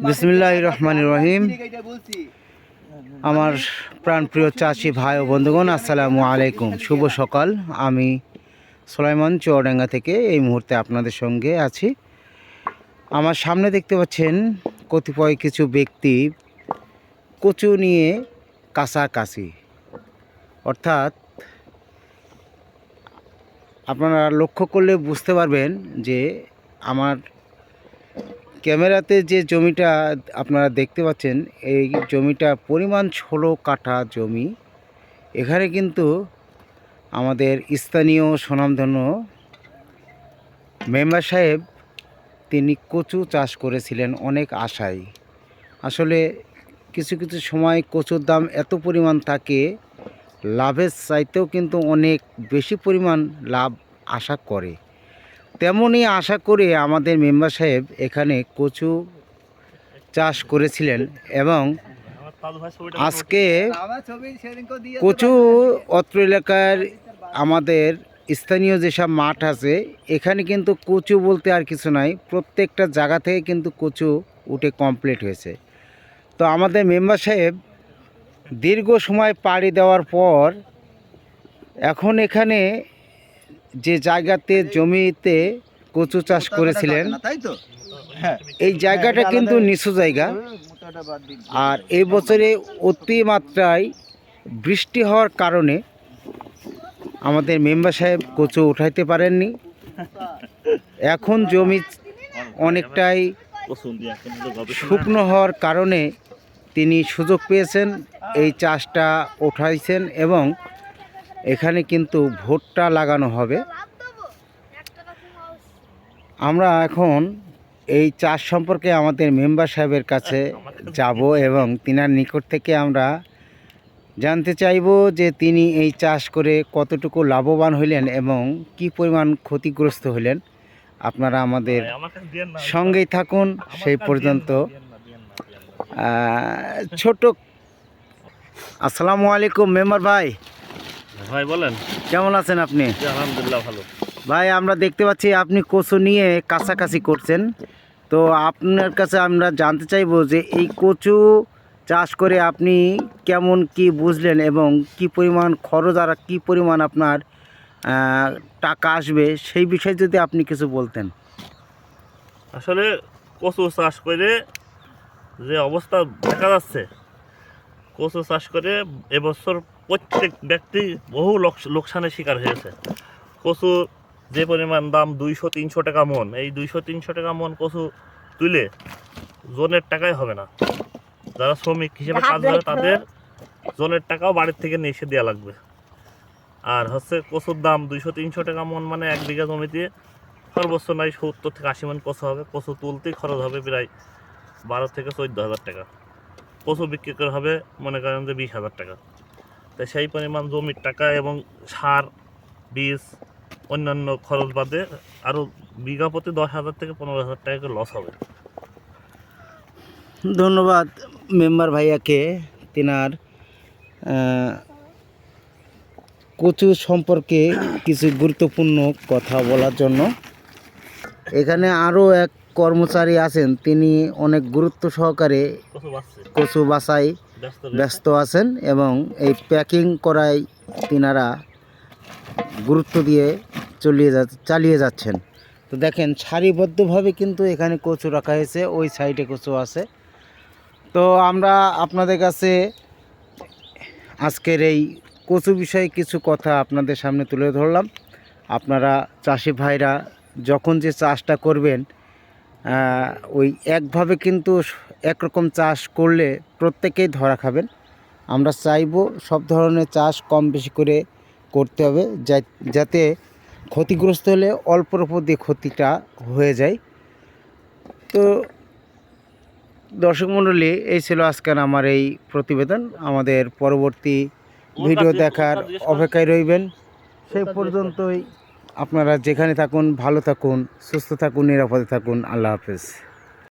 বিসমিল্লাহির রহমানির রহিম। আমার প্রাণপ্রিয় চাষি ভাই ও বন্ধুগণ, আসসালামু আলাইকুম। শুভ সকাল। আমি সুলাইমান চুয়াডাঙ্গা থেকে এই মুহূর্তে আপনাদের সঙ্গে আছি। আমার সামনে দেখতে পাচ্ছেন কতিপয় কিছু ব্যক্তি কচু নিয়ে কাছাকাছি, অর্থাৎ আপনারা লক্ষ্য করলে বুঝতে পারবেন যে আমার ক্যামেরাতে যে জমিটা আপনারা দেখতে পাচ্ছেন, এই জমিটা পরিমাণ 16 কাঠা জমি। এখানে কিন্তু আমাদের স্থানীয় স্বনামধন্য মেম্বার সাহেব তিনি কচু চাষ করেছিলেন অনেক আশায়। আসলে কিছু কিছু সময় কচুর দাম এত পরিমাণ থাকে, লাভের চাইতেও কিন্তু অনেক বেশি পরিমাণ লাভ আশা করে। তেমনই আশা করে আমাদের মেম্বার সাহেব এখানে কচু চাষ করেছিলেন এবং আজকে কচু অত্র এলাকার আমাদের স্থানীয় যেসব মাঠ আছে, এখানে কিন্তু কচু বলতে আর কিছু নাই, প্রত্যেকটা জায়গা থেকে কিন্তু কচু উঠে কমপ্লিট হয়েছে। তো আমাদের মেম্বার সাহেব দীর্ঘ সময় পাড়ি দেওয়ার পর এখন এখানে যে জায়গাতে জমিতে কচু চাষ করেছিলেন, এই জায়গাটা কিন্তু নিচু জায়গা। আর এই বছরে অতিমাত্রায় বৃষ্টি হওয়ার কারণে আমাদের মেম্বার সাহেব কচু উঠাইতে পারেননি। এখন জমি অনেকটাই শুকনো হওয়ার কারণে তিনি সুযোগ পেয়েছেন, এই চাষটা উঠাইছেন এবং এখানে কিন্তু ভুট্টা লাগানো হবে। আমরা এখন এই চাষ সম্পর্কে আমাদের মেম্বার সাহেবের কাছে যাব এবং তিনার নিকট থেকে আমরা জানতে চাইব যে তিনি এই চাষ করে কতটুকু লাভবান হইলেন এবং কি পরিমাণ ক্ষতিগ্রস্ত হইলেন। আপনারা আমাদের সঙ্গেই থাকুন সেই পর্যন্ত। ছোট আসসালামু আলাইকুম মেম্বার ভাই। ভাই বলেন, কেমন আছেন আপনি? আলহামদুলিল্লাহ ভালো। ভাই আমরা দেখতে পাচ্ছি আপনি কচু নিয়ে কাছাকাছি করছেন, তো আপনার কাছে আমরা জানতে চাইবো যে এই কচু চাষ করে আপনি কেমন কি বুঝলেন এবং কি পরিমাণ খরচ আর কি পরিমাণ আপনার টাকা আসবে, সেই বিষয়ে যদি আপনি কিছু বলতেন। আসলে কচু চাষ করে যে অবস্থা দেখা যাচ্ছে, কচু চাষ করে এবছর প্রত্যেক ব্যক্তি বহু লোকসানের শিকার হয়েছে। কচু যে পরিমাণ দাম 200-300 টাকা মন, এই 200-300 টাকা মন কচু তুলে জনের টাকাই হবে না। যারা শ্রমিক হিসেবে কাজ করে তাদের জনের টাকাও বাড়ির থেকে নিয়ে এসে দেওয়া লাগবে। আর হচ্ছে কচুর দাম 200-300 টাকা মন, মানে 1 বিঘা জমিতে সর্বোচ্চ নয় 70 থেকে 80 মন কচু হবে। কচু তুলতেই খরচ হবে প্রায় 12 থেকে 14,000 টাকা। কচু বিক্রি করে হবে মনে করেন যে 20,000 টাকা। তাই সেই পরিমাণ জমির টাকা এবং সার, বীজ, অন্যান্য খরচ বাদে আরও বিঘা প্রতি 10,000 থেকে 15,000 টাকা করে লস হবে। ধন্যবাদ মেম্বার ভাইয়াকে তিনার কচু সম্পর্কে কিছু গুরুত্বপূর্ণ কথা বলার জন্য। এখানে আরও এক কর্মচারী আছেন, তিনি অনেক গুরুত্ব সহকারে কচু বাছাই ব্যস্ত আছেন এবং এই প্যাকিং করায় তিনারা গুরুত্ব দিয়ে চালিয়ে যাচ্ছেন। তো দেখেন সারিবদ্ধভাবে কিন্তু এখানে কচু রাখা হয়েছে, ওই সাইডে কচু আছে। তো আমরা আপনাদের কাছে আজকের এই কচু বিষয়ে কিছু কথা আপনাদের সামনে তুলে ধরলাম। আপনারা চাষি ভাইরা যখন যে চাষটা করবেন, ওই একভাবে কিন্তু একরকম চাষ করলে প্রত্যেকেই ধরা খাবেন। আমরা চাইব সব ধরনের চাষ কম বেশি করে করতে হবে, যাতে ক্ষতিগ্রস্ত হলে অল্পর উপর দিয়ে ক্ষতিটা হয়ে যায়। তো দর্শক মণ্ডলী, এই ছিল আজকের আমার এই প্রতিবেদন। আমাদের পরবর্তী ভিডিও দেখার অপেক্ষায় রইবেন। সেই পর্যন্তই আপনারা যেখানে থাকুন ভালো থাকুন, সুস্থ থাকুন, নিরাপদে থাকুন। আল্লাহ হাফেজ।